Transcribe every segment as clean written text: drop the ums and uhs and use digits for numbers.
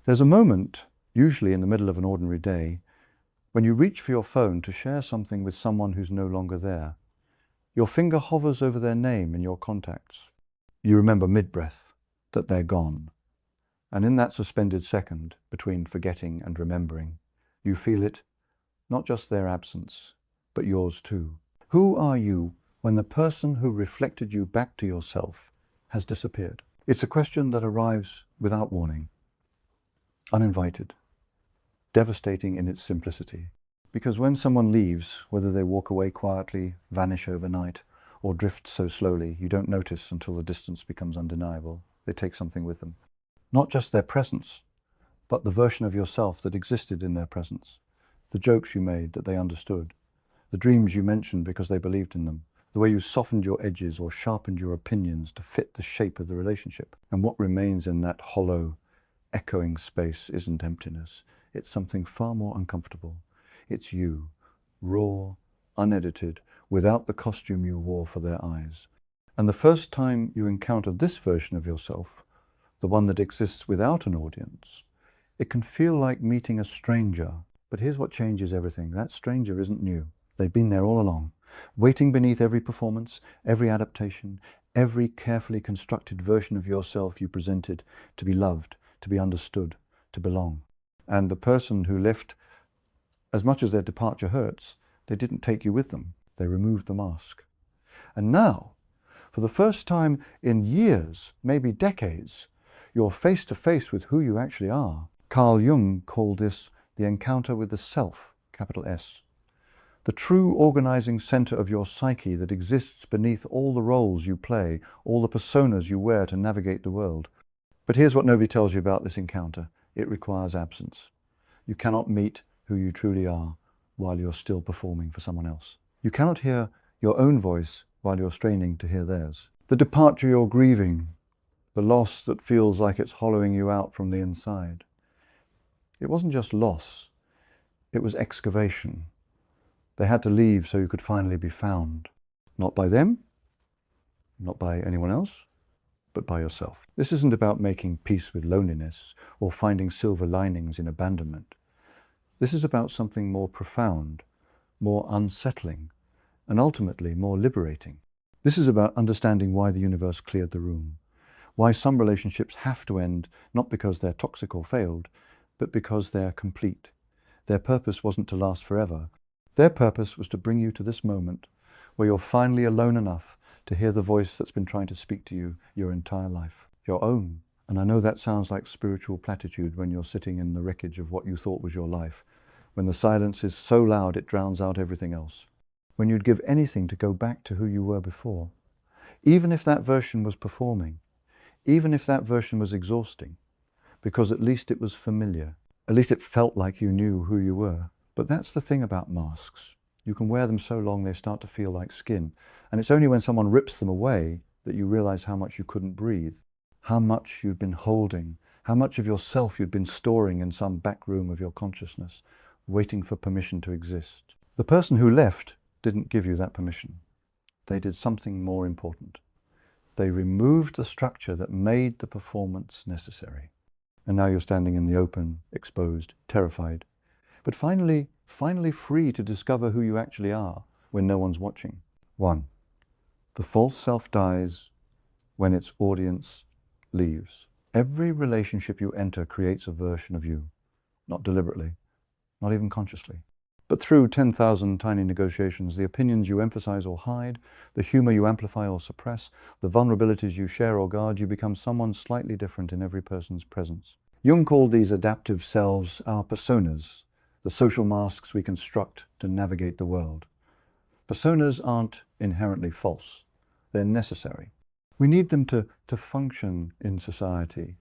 There's a moment, usually in the middle of an ordinary day, when you reach for your phone to share something with someone who's no longer there. Your finger hovers over their name in your contacts. You remember mid-breath that they're gone. And in that suspended second between forgetting and remembering, you feel it, not just their absence, but yours too. Who are you when the person who reflected you back to yourself has disappeared? It's a question that arrives without warning, uninvited, devastating in its simplicity. Because when someone leaves, whether they walk away quietly, vanish overnight, or drift so slowly you don't notice until the distance becomes undeniable, they take something with them. Not just their presence, but the version of yourself that existed in their presence, the jokes you made that they understood, the dreams you mentioned because they believed in them, the way you softened your edges or sharpened your opinions to fit the shape of the relationship. And what remains in that hollow, echoing space isn't emptiness. It's something far more uncomfortable. It's you, raw, unedited, without the costume you wore for their eyes. And the first time you encounter this version of yourself, the one that exists without an audience, it can feel like meeting a stranger. But here's what changes everything. That stranger isn't new. They've been there all along, waiting beneath every performance, every adaptation, every carefully constructed version of yourself you presented to be loved, to be understood, to belong. And the person who left, as much as their departure hurts, they didn't take you with them. They removed the mask. And now, for the first time in years, maybe decades, you're face to face with who you actually are. Carl Jung called this the encounter with the self, capital S. The true organizing center of your psyche that exists beneath all the roles you play, all the personas you wear to navigate the world. But here's what nobody tells you about this encounter. It requires absence. You cannot meet who you truly are while you're still performing for someone else. You cannot hear your own voice while you're straining to hear theirs. The departure you're grieving, the loss that feels like it's hollowing you out from the inside. It wasn't just loss, it was excavation. They had to leave so you could finally be found. Not by them, not by anyone else, but by yourself. This isn't about making peace with loneliness or finding silver linings in abandonment. This is about something more profound, more unsettling, and ultimately more liberating. This is about understanding why the universe cleared the room, why some relationships have to end, not because they're toxic or failed, but because they're complete. Their purpose wasn't to last forever. Their purpose was to bring you to this moment where you're finally alone enough to hear the voice that's been trying to speak to you your entire life, your own. And I know that sounds like spiritual platitude when you're sitting in the wreckage of what you thought was your life, when the silence is so loud it drowns out everything else, when you'd give anything to go back to who you were before, even if that version was performing, even if that version was exhausting, because at least it was familiar, at least it felt like you knew who you were. But that's the thing about masks. You can wear them so long they start to feel like skin. And it's only when someone rips them away that you realize how much you couldn't breathe, how much you'd been holding, how much of yourself you'd been storing in some back room of your consciousness, waiting for permission to exist. The person who left didn't give you that permission. They did something more important. They removed the structure that made the performance necessary. And now you're standing in the open, exposed, terrified, but finally free to discover who you actually are when no one's watching. 1. The false self dies when its audience leaves. Every relationship you enter creates a version of you, not deliberately, not even consciously, but through 10,000 tiny negotiations, the opinions you emphasize or hide, the humor you amplify or suppress, the vulnerabilities you share or guard, you become someone slightly different in every person's presence. Jung called these adaptive selves our personas, the social masks we construct to navigate the world. Personas aren't inherently false. They're necessary. We need them to function in society,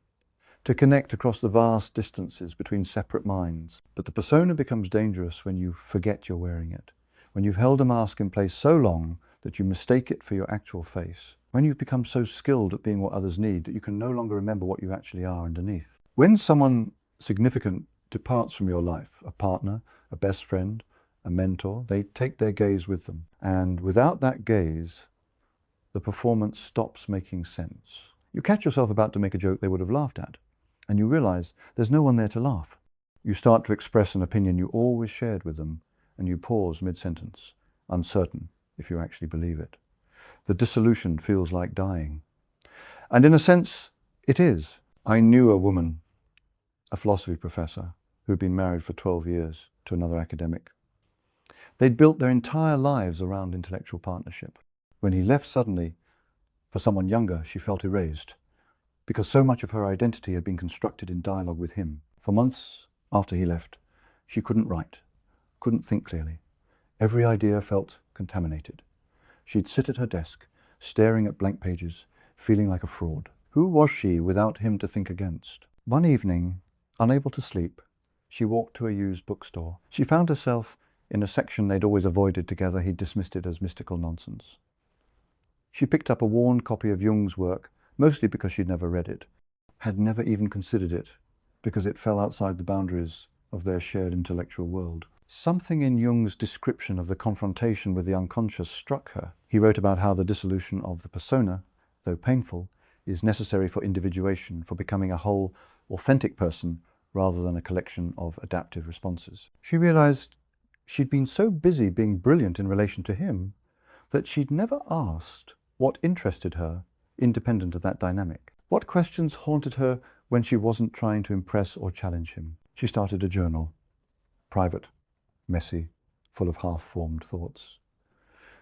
to connect across the vast distances between separate minds. But the persona becomes dangerous when you forget you're wearing it, when you've held a mask in place so long that you mistake it for your actual face, when you've become so skilled at being what others need that you can no longer remember what you actually are underneath. When someone significant departs from your life, a partner, a best friend, a mentor, they take their gaze with them. And without that gaze, the performance stops making sense. You catch yourself about to make a joke they would have laughed at, and you realize there's no one there to laugh. You start to express an opinion you always shared with them, and you pause mid-sentence, uncertain if you actually believe it. The dissolution feels like dying. And in a sense, it is. I knew a woman, a philosophy professor, who'd been married for 12 years to another academic. They'd built their entire lives around intellectual partnership. When he left suddenly for someone younger, she felt erased, because so much of her identity had been constructed in dialogue with him. For months after he left, she couldn't write, couldn't think clearly. Every idea felt contaminated. She'd sit at her desk, staring at blank pages, feeling like a fraud. Who was she without him to think against? One evening, unable to sleep, she walked to a used bookstore. She found herself in a section they'd always avoided together. He dismissed it as mystical nonsense. She picked up a worn copy of Jung's work, mostly because she'd never read it, had never even considered it, because it fell outside the boundaries of their shared intellectual world. Something in Jung's description of the confrontation with the unconscious struck her. He wrote about how the dissolution of the persona, though painful, is necessary for individuation, for becoming a whole, authentic person rather than a collection of adaptive responses. She realized she'd been so busy being brilliant in relation to him that she'd never asked what interested her independent of that dynamic. What questions haunted her when she wasn't trying to impress or challenge him? She started a journal, private, messy, full of half-formed thoughts.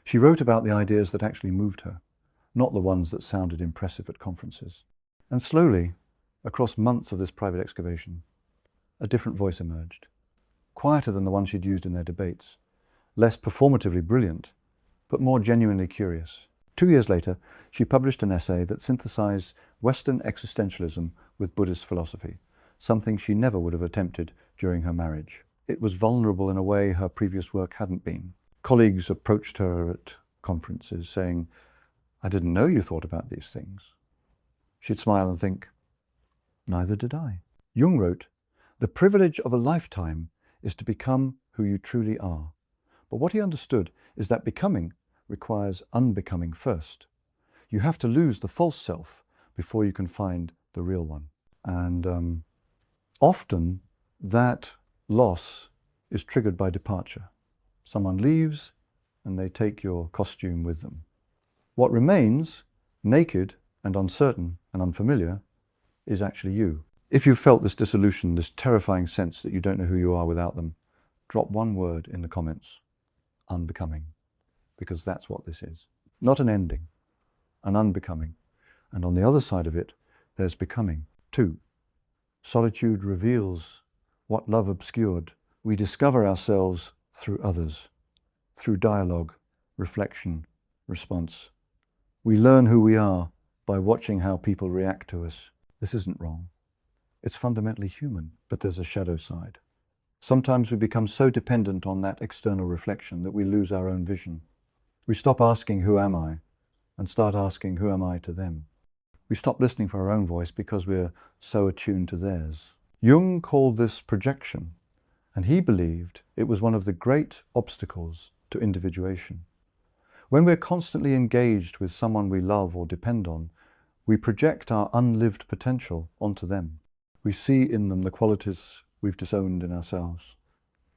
She wrote about the ideas that actually moved her, not the ones that sounded impressive at conferences. And slowly, across months of this private excavation, a different voice emerged, quieter than the one she'd used in their debates, less performatively brilliant, but more genuinely curious. 2 years later, she published an essay that synthesized Western existentialism with Buddhist philosophy, something she never would have attempted during her marriage. It was vulnerable in a way her previous work hadn't been. Colleagues approached her at conferences saying, "I didn't know you thought about these things." She'd smile and think, "Neither did I." Jung wrote, "The privilege of a lifetime is to become who you truly are." But what he understood is that becoming requires unbecoming first. You have to lose the false self before you can find the real one. And often that loss is triggered by departure. Someone leaves and they take your costume with them. What remains, naked and uncertain and unfamiliar, is actually you. If you've felt this dissolution, this terrifying sense that you don't know who you are without them, drop one word in the comments: unbecoming. Because that's what this is. Not an ending, an unbecoming. And on the other side of it, there's becoming. 2. Solitude reveals what love obscured. We discover ourselves through others, through dialogue, reflection, response. We learn who we are by watching how people react to us. This isn't wrong. It's fundamentally human, but there's a shadow side. Sometimes we become so dependent on that external reflection that we lose our own vision. We stop asking, "Who am I?" and start asking, "Who am I to them?" We stop listening for our own voice because we're so attuned to theirs. Jung called this projection, and he believed it was one of the great obstacles to individuation. When we're constantly engaged with someone we love or depend on, we project our unlived potential onto them. We see in them the qualities we've disowned in ourselves.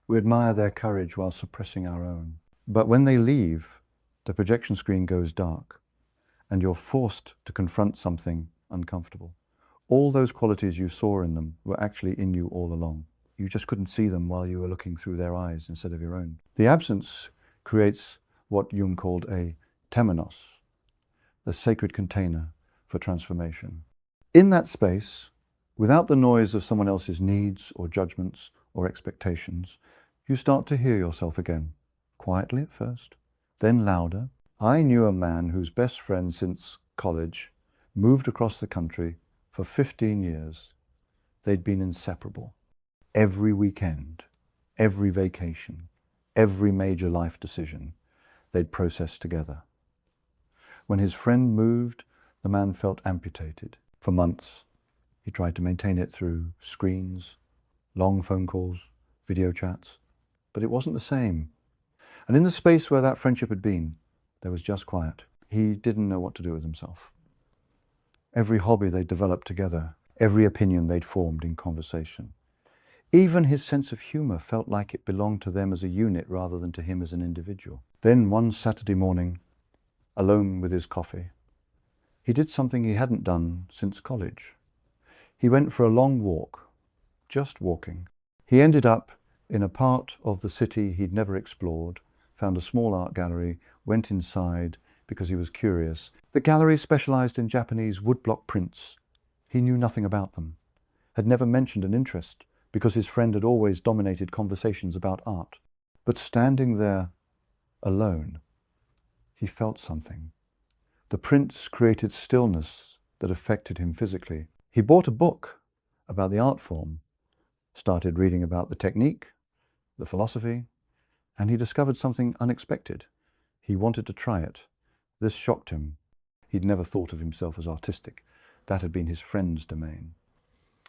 We admire their courage while suppressing our own. But when they leave, the projection screen goes dark, and you're forced to confront something uncomfortable. All those qualities you saw in them were actually in you all along. You just couldn't see them while you were looking through their eyes instead of your own. The absence creates what Jung called a Temenos, the sacred container for transformation. In that space, without the noise of someone else's needs or judgments or expectations, you start to hear yourself again, quietly at first, then louder. I knew a man whose best friend since college moved across the country for 15 years. They'd been inseparable. Every weekend, every vacation, every major life decision, they'd processed together. When his friend moved, the man felt amputated. For months, he tried to maintain it through screens, long phone calls, video chats, but it wasn't the same. And in the space where that friendship had been, there was just quiet. He didn't know what to do with himself. Every hobby they developed together every opinion they'd formed in conversation. Even his sense of humor felt like it belonged to them as a unit rather than to him as an individual. Then one Saturday morning, alone with his coffee, he did something he hadn't done since college. He went for a long walk, just walking. He ended up in a part of the city he'd never explored, found a small art gallery, went inside because he was curious. The gallery specialized in Japanese woodblock prints. He knew nothing about them, had never mentioned an interest because his friend had always dominated conversations about art. But standing there alone, he felt something. The prints created stillness that affected him physically. He bought a book about the art form, started reading about the technique, the philosophy, and he discovered something unexpected. He wanted to try it. This shocked him. He'd never thought of himself as artistic. That had been his friend's domain.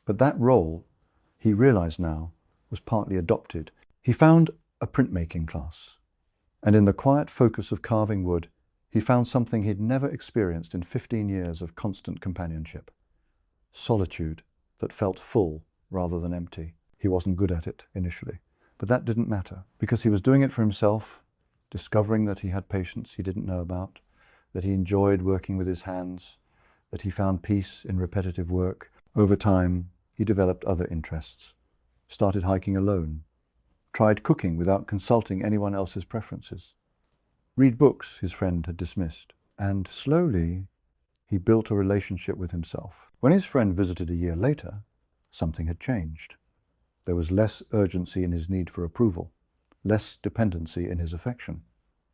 But that role, he realized now, was partly adopted. He found a printmaking class, and in the quiet focus of carving wood, he found something he'd never experienced in 15 years of constant companionship. Solitude that felt full rather than empty. He wasn't good at it initially, but that didn't matter because he was doing it for himself, discovering that he had patience he didn't know about, that he enjoyed working with his hands, that he found peace in repetitive work. Over time, he developed other interests, started hiking alone, tried cooking without consulting anyone else's preferences, read books his friend had dismissed, and slowly he built a relationship with himself. When his friend visited a year later, something had changed. There was less urgency in his need for approval, less dependency in his affection.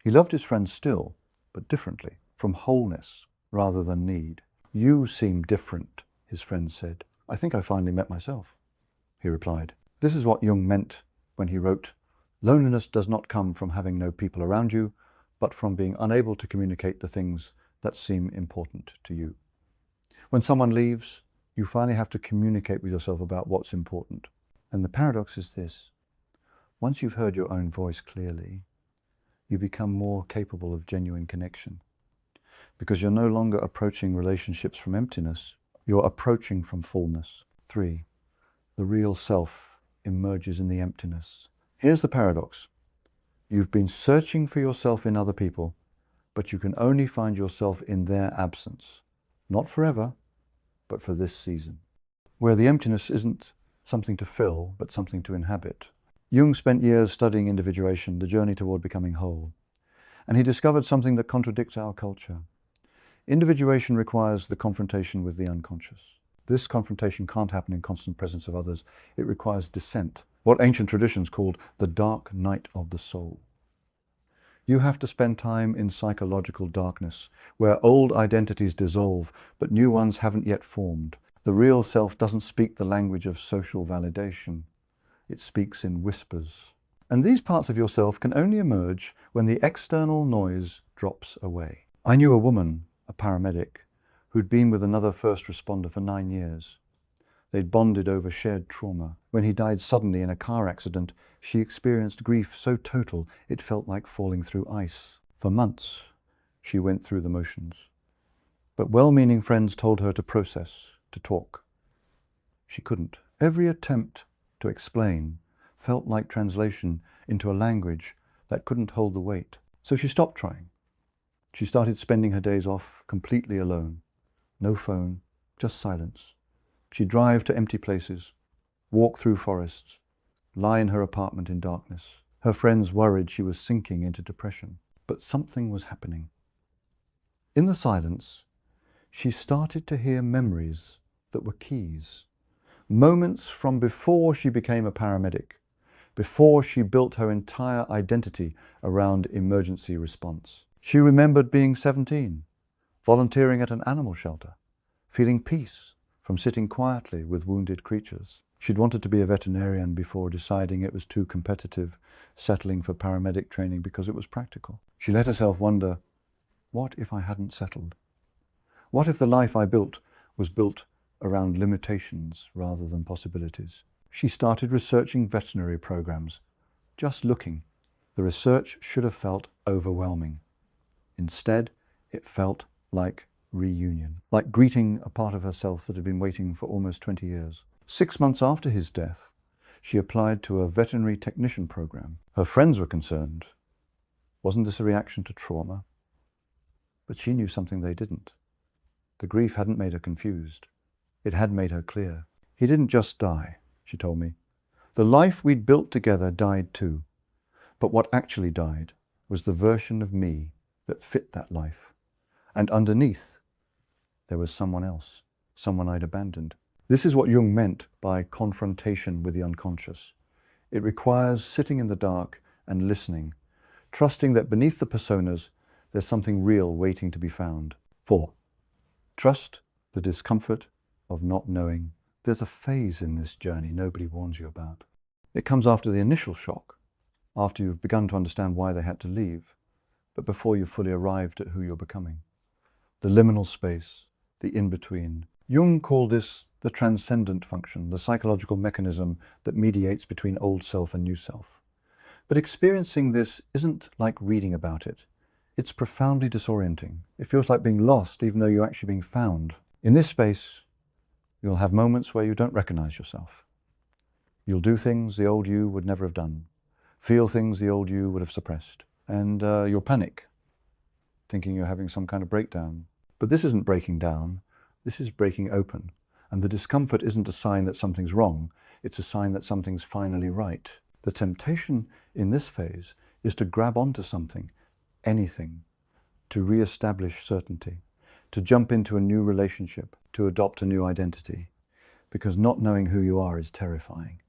He loved his friend still, but differently, from wholeness rather than need. "You seem different," his friend said. "I think I finally met myself," he replied. This is what Jung meant when he wrote, "Loneliness does not come from having no people around you, but from being unable to communicate the things that seem important to you." When someone leaves, you finally have to communicate with yourself about what's important. And the paradox is this: once you've heard your own voice clearly, you become more capable of genuine connection. Because you're no longer approaching relationships from emptiness, you're approaching from fullness. 3. The real self emerges in the emptiness. Here's the paradox. You've been searching for yourself in other people, but you can only find yourself in their absence. Not forever, but for this season. Where the emptiness isn't something to fill, but something to inhabit. Jung spent years studying individuation, the journey toward becoming whole. And he discovered something that contradicts our culture. Individuation requires the confrontation with the unconscious. This confrontation can't happen in constant presence of others. It requires descent, what ancient traditions called the dark night of the soul. You have to spend time in psychological darkness, where old identities dissolve, but new ones haven't yet formed. The real self doesn't speak the language of social validation. It speaks in whispers. And these parts of yourself can only emerge when the external noise drops away. I knew a woman, a paramedic, who'd been with another first responder for 9 years. They'd bonded over shared trauma. When he died suddenly in a car accident, she experienced grief so total it felt like falling through ice. For months, she went through the motions. But well-meaning friends told her to process, to talk. She couldn't. Every attempt to explain felt like translation into a language that couldn't hold the weight. So she stopped trying. She started spending her days off completely alone. No phone, just silence. She'd drive to empty places, walk through forests, lie in her apartment in darkness. Her friends worried she was sinking into depression. But something was happening. In the silence, she started to hear memories that were keys. Moments from before she became a paramedic, before she built her entire identity around emergency response. She remembered being 17, volunteering at an animal shelter, feeling peace from sitting quietly with wounded creatures. She'd wanted to be a veterinarian before deciding it was too competitive, settling for paramedic training because it was practical. She let herself wonder, what if I hadn't settled? What if the life I built was built around limitations rather than possibilities? She started researching veterinary programs. Just looking, the research should have felt overwhelming. Instead, it felt like reunion, like greeting a part of herself that had been waiting for almost 20 years. 6 months after his death, she applied to a veterinary technician program. Her friends were concerned. Wasn't this a reaction to trauma? But she knew something they didn't. The grief hadn't made her confused. It had made her clear. He didn't just die, she told me. The life we'd built together died too. But what actually died was the version of me that fit that life. And underneath, there was someone else, someone I'd abandoned. This is what Jung meant by confrontation with the unconscious. It requires sitting in the dark and listening, trusting that beneath the personas, there's something real waiting to be found. 4. Trust the discomfort of not knowing. There's a phase in this journey nobody warns you about. It comes after the initial shock, after you've begun to understand why they had to leave, but before you've fully arrived at who you're becoming. The liminal space, the in-between. Jung called this the transcendent function, the psychological mechanism that mediates between old self and new self. But experiencing this isn't like reading about it. It's profoundly disorienting. It feels like being lost even though you're actually being found. In this space, you'll have moments where you don't recognize yourself. You'll do things the old you would never have done, feel things the old you would have suppressed, and you'll panic, thinking you're having some kind of breakdown. But this isn't breaking down, this is breaking open. And the discomfort isn't a sign that something's wrong, it's a sign that something's finally right. The temptation in this phase is to grab onto something, anything, to re-establish certainty, to jump into a new relationship, to adopt a new identity, because not knowing who you are is terrifying.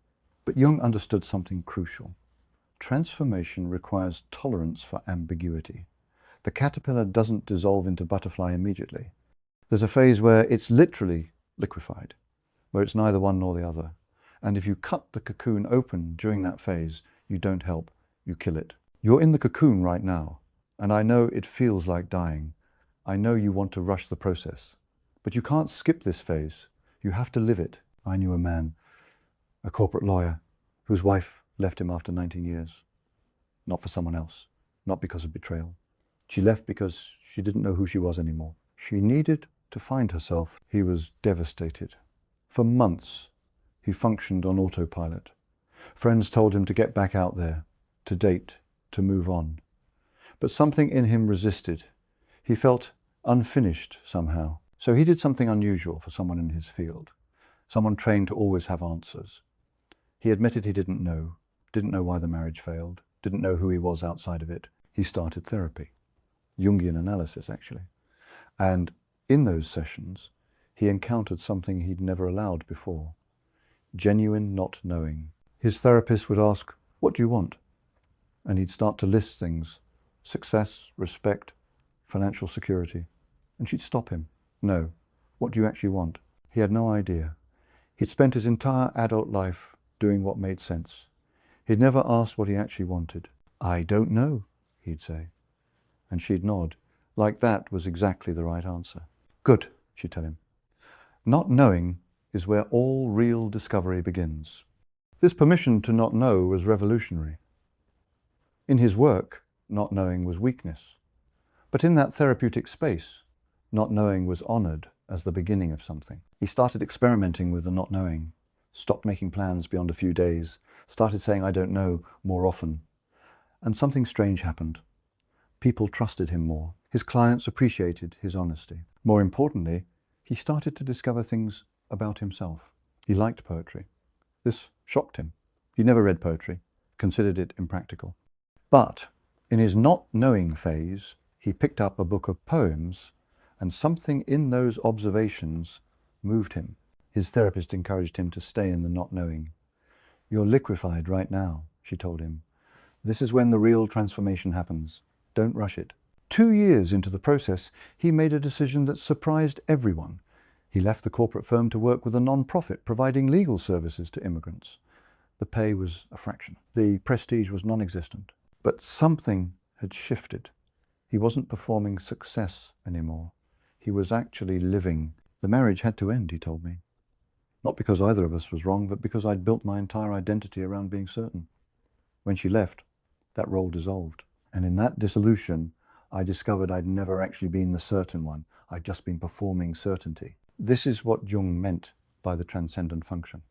But Jung understood something crucial. Transformation requires tolerance for ambiguity. The caterpillar doesn't dissolve into butterfly immediately. There's a phase where it's literally liquefied, where it's neither one nor the other. And if you cut the cocoon open during that phase, you don't help, you kill it. You're in the cocoon right now, and I know it feels like dying. I know you want to rush the process, but you can't skip this phase. You have to live it. I knew a man, a corporate lawyer, whose wife left him after 19 years. Not for someone else, not because of betrayal. She left because she didn't know who she was anymore. She needed to find herself. He was devastated. For months, he functioned on autopilot. Friends told him to get back out there, to date, to move on. But something in him resisted. He felt unfinished somehow. So he did something unusual for someone in his field, someone trained to always have answers. He admitted he didn't know why the marriage failed, didn't know who he was outside of it. He started therapy, Jungian analysis actually. And in those sessions, he encountered something he'd never allowed before, genuine not knowing. His therapist would ask, "What do you want?" And he'd start to list things, success, respect, financial security. And she'd stop him. "No, what do you actually want?" He had no idea. He'd spent his entire adult life doing what made sense. He'd never asked what he actually wanted. "I don't know," he'd say. And she'd nod, like that was exactly the right answer. "Good," she'd tell him. Not knowing is where all real discovery begins. This permission to not know was revolutionary. In his work, not knowing was weakness. But in that therapeutic space, not knowing was honored as the beginning of something. He started experimenting with the not knowing, stopped making plans beyond a few days, started saying "I don't know" more often. And something strange happened. People trusted him more. His clients appreciated his honesty. More importantly, he started to discover things about himself. He liked poetry. This shocked him. He never read poetry, considered it impractical. But in his not knowing phase, he picked up a book of poems, and something in those observations moved him. His therapist encouraged him to stay in the not knowing. "You're liquefied right now," she told him. "This is when the real transformation happens. Don't rush it." 2 years into the process, he made a decision that surprised everyone. He left the corporate firm to work with a non-profit providing legal services to immigrants. The pay was a fraction. The prestige was non-existent. But something had shifted. He wasn't performing success anymore. He was actually living. The marriage had to end, he told me. Not because either of us was wrong, but because I'd built my entire identity around being certain. When she left, that role dissolved. And in that dissolution, I discovered I'd never actually been the certain one. I'd just been performing certainty. This is what Jung meant by the transcendent function.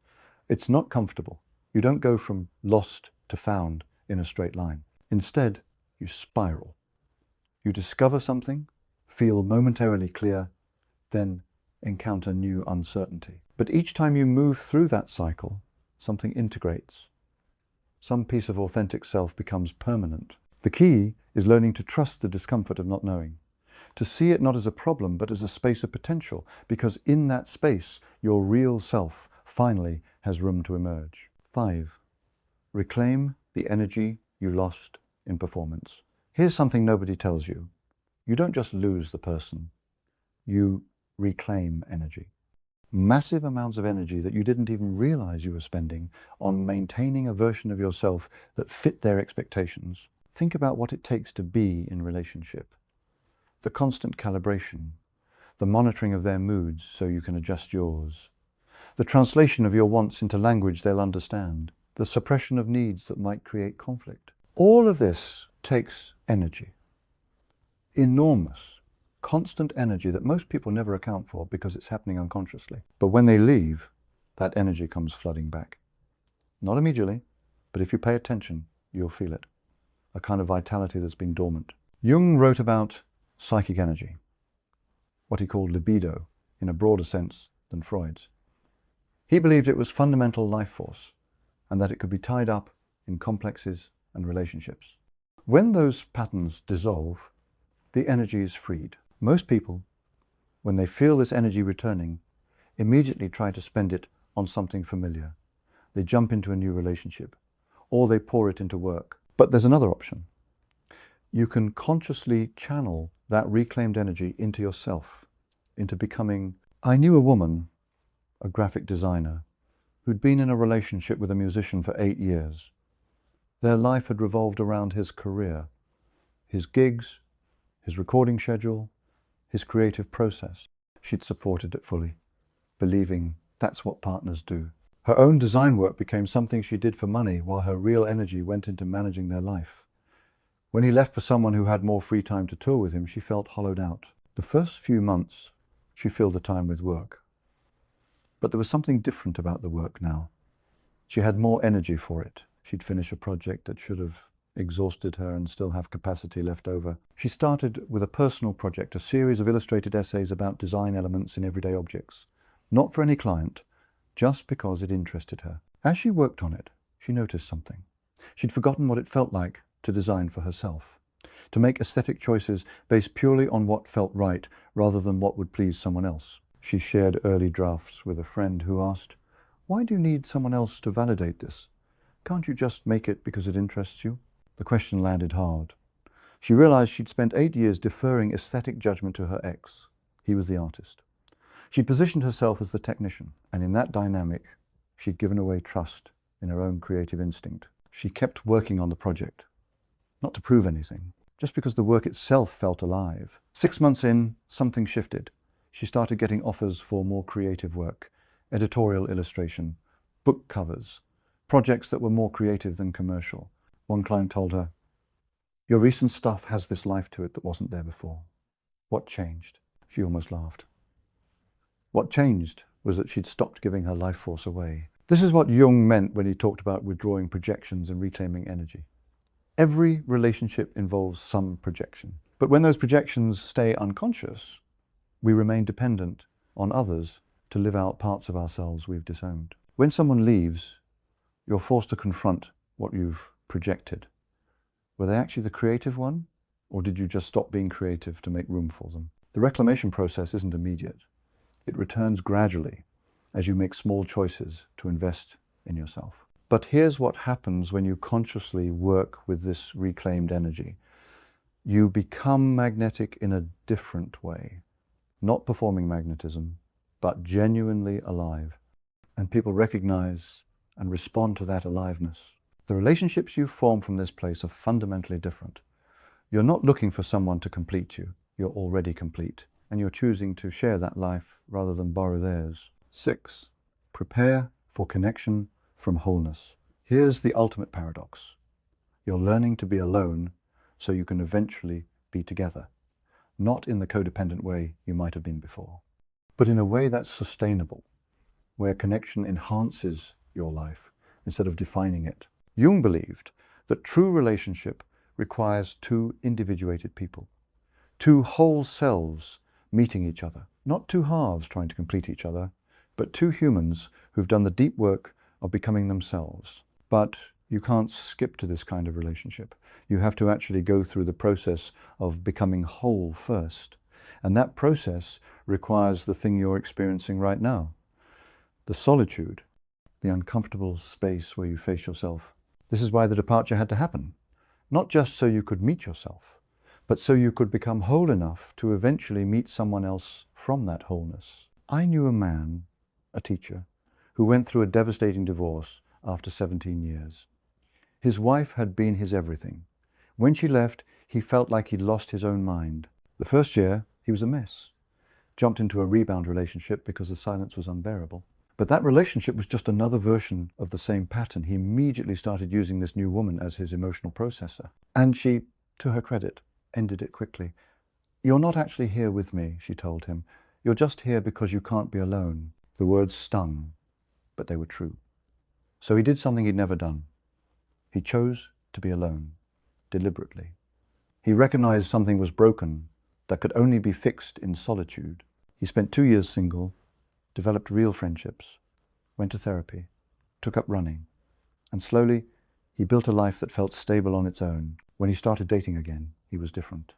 It's not comfortable. You don't go from lost to found in a straight line. Instead, you spiral. You discover something, feel momentarily clear, then encounter new uncertainty. But each time you move through that cycle, something integrates. Some piece of authentic self becomes permanent. The key is learning to trust the discomfort of not knowing, to see it not as a problem, but as a space of potential, because in that space, your real self finally has room to emerge. 5. Reclaim the energy you lost in performance. Here's something nobody tells you. You don't just lose the person, you reclaim energy. Massive amounts of energy that you didn't even realize you were spending on maintaining a version of yourself that fit their expectations. Think about what it takes to be in relationship. The constant calibration, the monitoring of their moods so you can adjust yours, the translation of your wants into language they'll understand, the suppression of needs that might create conflict. All of this takes energy. Enormous, constant energy that most people never account for because it's happening unconsciously. But when they leave, that energy comes flooding back. Not immediately, but if you pay attention, you'll feel it. A kind of vitality that's been dormant. Jung wrote about psychic energy, what he called libido, in a broader sense than Freud's. He believed it was fundamental life force, and that it could be tied up in complexes and relationships. When those patterns dissolve, the energy is freed. Most people, when they feel this energy returning, immediately try to spend it on something familiar. They jump into a new relationship, or they pour it into work. But there's another option. You can consciously channel that reclaimed energy into yourself, into becoming... I knew a woman, a graphic designer, who'd been in a relationship with a musician for 8 years. Their life had revolved around his career, his gigs, his recording schedule, his creative process. She'd supported it fully, believing that's what partners do. Her own design work became something she did for money, while her real energy went into managing their life. When he left for someone who had more free time to tour with him, she felt hollowed out. The first few months, she filled the time with work. But there was something different about the work now. She had more energy for it. She'd finish a project that should have exhausted her and still have capacity left over. She started with a personal project, a series of illustrated essays about design elements in everyday objects. Not for any client, just because it interested her. As she worked on it, she noticed something. She'd forgotten what it felt like to design for herself, to make aesthetic choices based purely on what felt right rather than what would please someone else. She shared early drafts with a friend who asked, "Why do you need someone else to validate this? Can't you just make it because it interests you?" The question landed hard. She realized she'd spent 8 years deferring aesthetic judgment to her ex. He was the artist. She'd positioned herself as the technician, and in that dynamic, she'd given away trust in her own creative instinct. She kept working on the project, not to prove anything, just because the work itself felt alive. 6 months in, something shifted. She started getting offers for more creative work, editorial illustration, book covers, projects that were more creative than commercial. One client told her, "Your recent stuff has this life to it that wasn't there before." What changed? She almost laughed. What changed was that she'd stopped giving her life force away. This is what Jung meant when he talked about withdrawing projections and reclaiming energy. Every relationship involves some projection. But when those projections stay unconscious, we remain dependent on others to live out parts of ourselves we've disowned. When someone leaves, you're forced to confront what you've projected. Were they actually the creative one, or did you just stop being creative to make room for them? The reclamation process isn't immediate. It returns gradually as you make small choices to invest in yourself. But here's what happens when you consciously work with this reclaimed energy. You become magnetic in a different way, not performing magnetism, but genuinely alive. And people recognize and respond to that aliveness. The relationships you form from this place are fundamentally different. You're not looking for someone to complete you. You're already complete, and you're choosing to share that life rather than borrow theirs. 6. Prepare for connection from wholeness. Here's the ultimate paradox. You're learning to be alone so you can eventually be together, not in the codependent way you might have been before, but in a way that's sustainable, where connection enhances your life instead of defining it. Jung believed that true relationship requires two individuated people, two whole selves meeting each other, not two halves trying to complete each other, but two humans who've done the deep work of becoming themselves. But you can't skip to this kind of relationship. You have to actually go through the process of becoming whole first. And that process requires the thing you're experiencing right now. The solitude, the uncomfortable space where you face yourself. This is why the departure had to happen. Not just so you could meet yourself, but so you could become whole enough to eventually meet someone else from that wholeness. I knew a man, a teacher, who went through a devastating divorce after 17 years. His wife had been his everything. When she left, he felt like he'd lost his own mind. The first year, he was a mess. Jumped into a rebound relationship because the silence was unbearable. But that relationship was just another version of the same pattern. He immediately started using this new woman as his emotional processor. And she, to her credit, ended it quickly. "You're not actually here with me," she told him. "You're just here because you can't be alone." The words stung, but they were true. So he did something he'd never done. He chose to be alone, deliberately. He recognized something was broken that could only be fixed in solitude. He spent 2 years single, developed real friendships, went to therapy, took up running, and slowly he built a life that felt stable on its own. When he started dating again, he was different.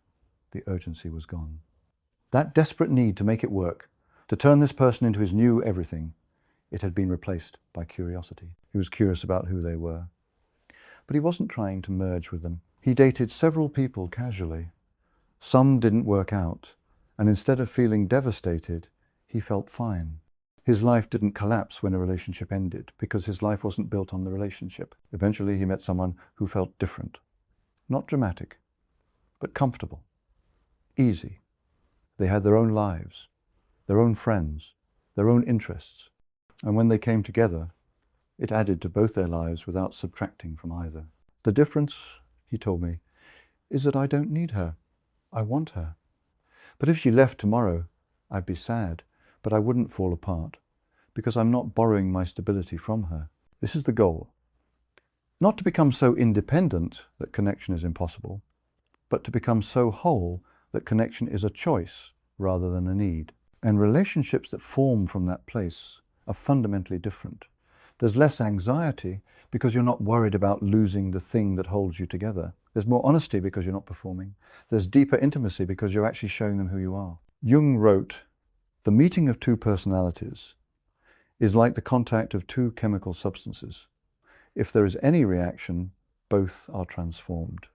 The urgency was gone. That desperate need to make it work, to turn this person into his new everything, it had been replaced by curiosity. He was curious about who they were. But he wasn't trying to merge with them. He dated several people casually. Some didn't work out, and instead of feeling devastated, he felt fine. His life didn't collapse when a relationship ended, because his life wasn't built on the relationship. Eventually, he met someone who felt different. Not dramatic, but comfortable, easy. They had their own lives, their own friends, their own interests. And when they came together, it added to both their lives without subtracting from either. The difference, he told me, is that I don't need her. I want her. But if she left tomorrow, I'd be sad, but I wouldn't fall apart, because I'm not borrowing my stability from her. This is the goal. Not to become so independent that connection is impossible, but to become so whole that connection is a choice rather than a need. And relationships that form from that place are fundamentally different. There's less anxiety because you're not worried about losing the thing that holds you together. There's more honesty because you're not performing. There's deeper intimacy because you're actually showing them who you are. Jung wrote, "The meeting of two personalities is like the contact of two chemical substances. If there is any reaction, both are transformed."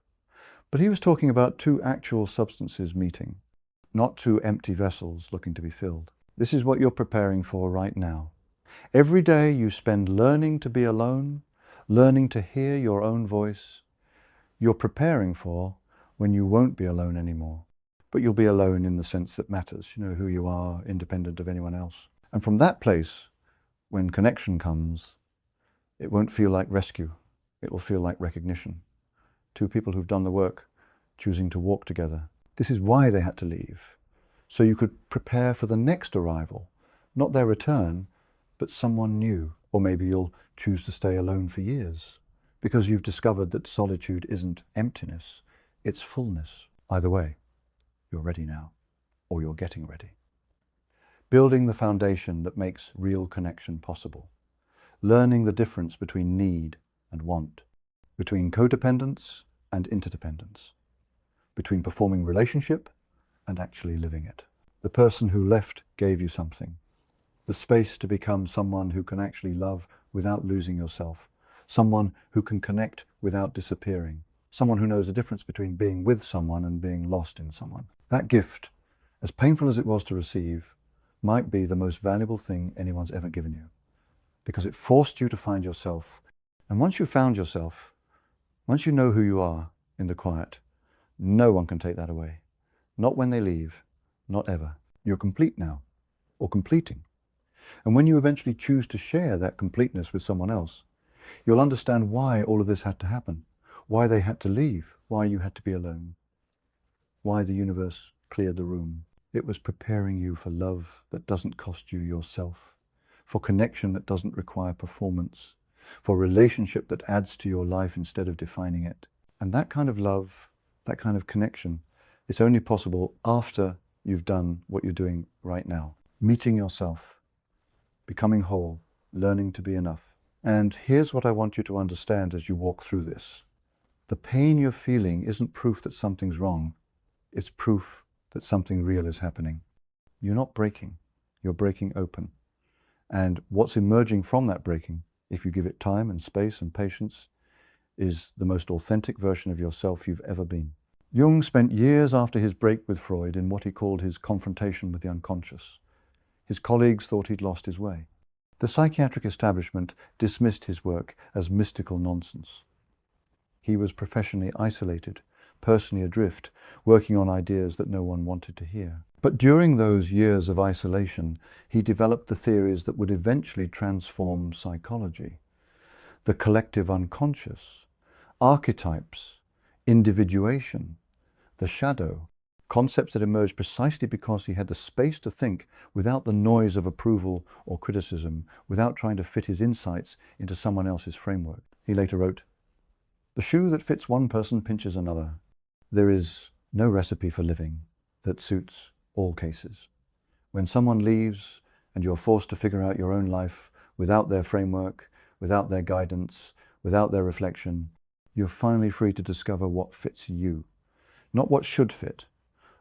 But he was talking about two actual substances meeting, not two empty vessels looking to be filled. This is what you're preparing for right now. Every day you spend learning to be alone, learning to hear your own voice. You're preparing for when you won't be alone anymore. But you'll be alone in the sense that matters, you know who you are, independent of anyone else. And from that place, when connection comes, it won't feel like rescue. It will feel like recognition. Two people who've done the work, choosing to walk together. This is why they had to leave. So you could prepare for the next arrival, not their return, but someone new. Or maybe you'll choose to stay alone for years, because you've discovered that solitude isn't emptiness, it's fullness. Either way, you're ready now, or you're getting ready. Building the foundation that makes real connection possible. Learning the difference between need and want, between codependence and interdependence, between performing relationship and actually living it. The person who left gave you something. The space to become someone who can actually love without losing yourself. Someone who can connect without disappearing. Someone who knows the difference between being with someone and being lost in someone. That gift, as painful as it was to receive, might be the most valuable thing anyone's ever given you, because it forced you to find yourself. And once you've found yourself, once you know who you are in the quiet, no one can take that away. Not when they leave, not ever. You're complete now, or completing. And when you eventually choose to share that completeness with someone else, you'll understand why all of this had to happen, why they had to leave, why you had to be alone. why the universe cleared the room. It was preparing you for love that doesn't cost you yourself, for connection that doesn't require performance, for relationship that adds to your life instead of defining it. And that kind of love, that kind of connection, it's only possible after you've done what you're doing right now. Meeting yourself, becoming whole, learning to be enough. And here's what I want you to understand as you walk through this. The pain you're feeling isn't proof that something's wrong. It's proof that something real is happening. You're not breaking, you're breaking open. And what's emerging from that breaking, if you give it time and space and patience, is the most authentic version of yourself you've ever been. Jung spent years after his break with Freud in what he called his confrontation with the unconscious. His colleagues thought he'd lost his way. The psychiatric establishment dismissed his work as mystical nonsense. He was professionally isolated, personally adrift, working on ideas that no one wanted to hear. But during those years of isolation, he developed the theories that would eventually transform psychology. The collective unconscious, archetypes, individuation, the shadow, concepts that emerged precisely because he had the space to think without the noise of approval or criticism, without trying to fit his insights into someone else's framework. He later wrote, "The shoe that fits one person pinches another. There is no recipe for living that suits all cases. When someone leaves and you're forced to figure out your own life without their framework, without their guidance, without their reflection, you're finally free to discover what fits you. Not what should fit,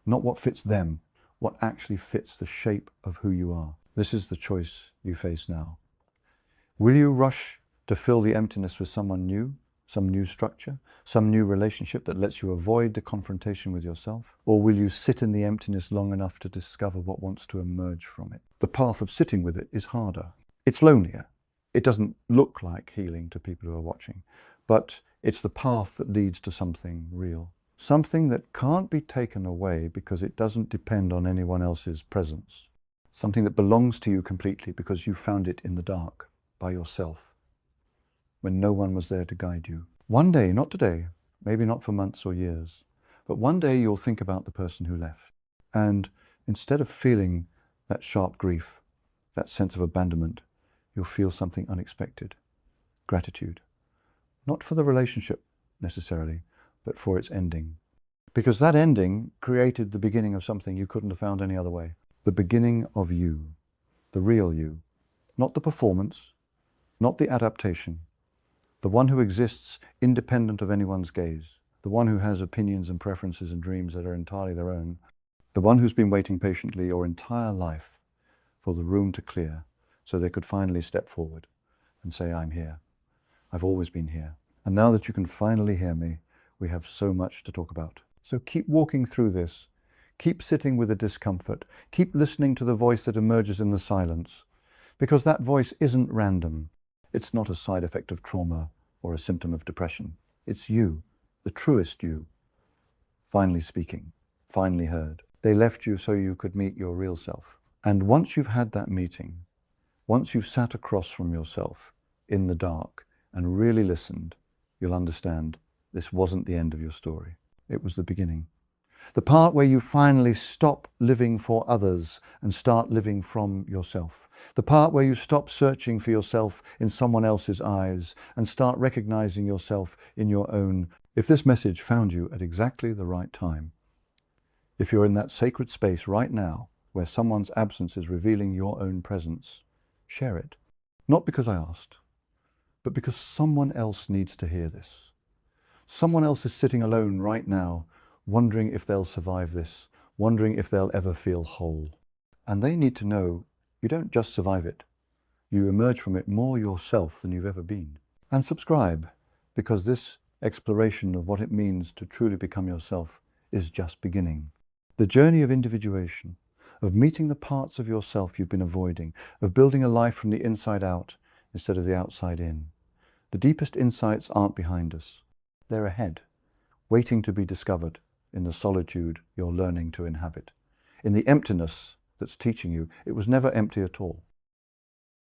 not what fits them, what actually fits the shape of who you are. This is the choice you face now. Will you rush to fill the emptiness with someone new, some new structure, some new relationship that lets you avoid the confrontation with yourself? Or will you sit in the emptiness long enough to discover what wants to emerge from it? The path of sitting with it is harder. It's lonelier. It doesn't look like healing to people who are watching, but it's the path that leads to something real. Something that can't be taken away because it doesn't depend on anyone else's presence. Something that belongs to you completely because you found it in the dark, by yourself, when no one was there to guide you. One day, not today, maybe not for months or years, but one day you'll think about the person who left. And instead of feeling that sharp grief, that sense of abandonment, you'll feel something unexpected. Gratitude. Not for the relationship necessarily, but for its ending. Because that ending created the beginning of something you couldn't have found any other way. The beginning of you, the real you. Not the performance, not the adaptation. The one who exists independent of anyone's gaze. The one who has opinions and preferences and dreams that are entirely their own. The one who's been waiting patiently your entire life for the room to clear so they could finally step forward and say, "I'm here. I've always been here. And now that you can finally hear me, we have so much to talk about." So keep walking through this. Keep sitting with the discomfort. Keep listening to the voice that emerges in the silence. Because that voice isn't random. It's not a side effect of trauma or a symptom of depression. It's you, the truest you, finally speaking, finally heard. They left you so you could meet your real self. And once you've had that meeting, once you've sat across from yourself in the dark and really listened, you'll understand this wasn't the end of your story. It was the beginning. The part where you finally stop living for others and start living from yourself. The part where you stop searching for yourself in someone else's eyes and start recognizing yourself in your own. If this message found you at exactly the right time, if you're in that sacred space right now where someone's absence is revealing your own presence, share it. Not because I asked, but because someone else needs to hear this. Someone else is sitting alone right now, wondering if they'll survive this, wondering if they'll ever feel whole. And they need to know you don't just survive it. You emerge from it more yourself than you've ever been. And subscribe, because this exploration of what it means to truly become yourself is just beginning. The journey of individuation, of meeting the parts of yourself you've been avoiding, of building a life from the inside out instead of the outside in. The deepest insights aren't behind us. They're ahead, waiting to be discovered in the solitude you're learning to inhabit. In the emptiness that's teaching you, it was never empty at all.